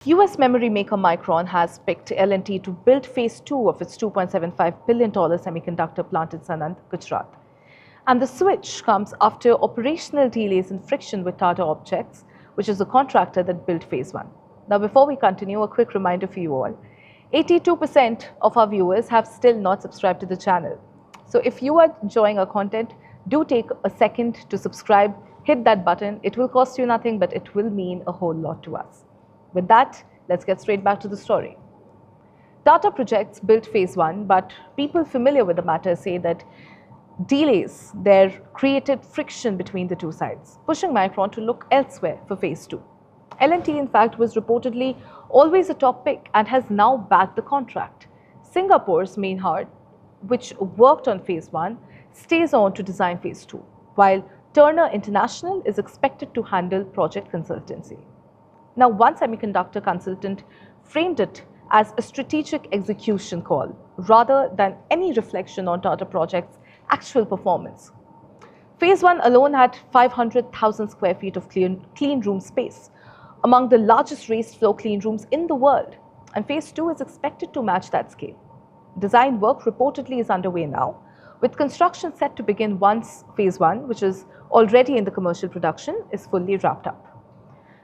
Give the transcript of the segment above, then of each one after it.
US memory maker Micron has picked L&T to build phase 2 of its $2.75 billion semiconductor plant in Sanand, Gujarat. And the switch comes after operational delays and friction with Tata Projects, which is the contractor that built phase 1. Now, before we continue, a quick reminder for you all. 82% of our viewers have still not subscribed to the channel. So if you are enjoying our content, do take a second to subscribe, hit that button. It will cost you nothing, but it will mean a whole lot to us. With that, let's get straight back to the story. Tata Projects built phase 1, but people familiar with the matter say that delays there created friction between the two sides, pushing Micron to look elsewhere for phase 2. L&T, in fact, was reportedly always a top pick and has now backed the contract. Singapore's main heart, which worked on phase 1, stays on to design phase 2, while Turner International is expected to handle project consultancy. Now, one semiconductor consultant framed it as a strategic execution call rather than any reflection on Tata Projects' actual performance. Phase 1 alone had 500,000 square feet of clean room space, among the largest raised floor clean rooms in the world, and phase 2 is expected to match that scale. Design work reportedly is underway now, with construction set to begin once phase 1, which is already in the commercial production, is fully wrapped up.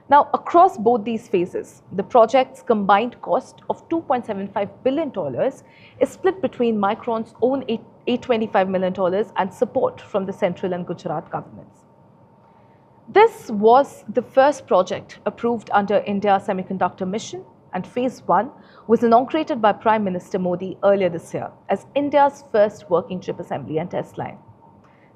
Now, across both these phases, the project's combined cost of $2.75 billion is split between Micron's own $825 million and support from the central and Gujarat governments. This was the first project approved under India's Semiconductor mission, and phase 1 was inaugurated by Prime Minister Modi earlier this year as India's first working chip assembly and test line.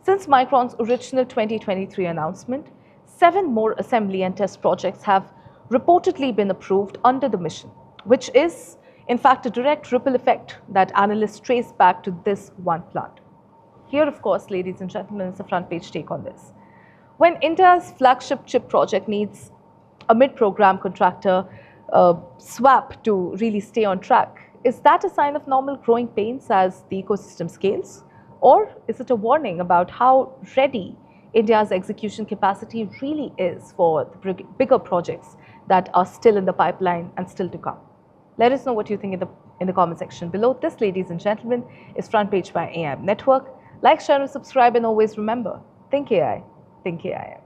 Since Micron's original 2023 announcement, 7 more assembly and test projects have reportedly been approved under the mission, which is, in fact, a direct ripple effect that analysts trace back to this one plant. Here, of course, ladies and gentlemen, is a front page take on this. When India's flagship chip project needs a mid-program contractor swap to really stay on track, is that a sign of normal growing pains as the ecosystem scales? Or is it a warning about how ready India's execution capacity really is for the bigger projects that are still in the pipeline and still to come? Let us know what you think in the comment section below. This, ladies and gentlemen, is Front Page by AIM Network. Like, share and subscribe, and always remember, think AI, think AIM.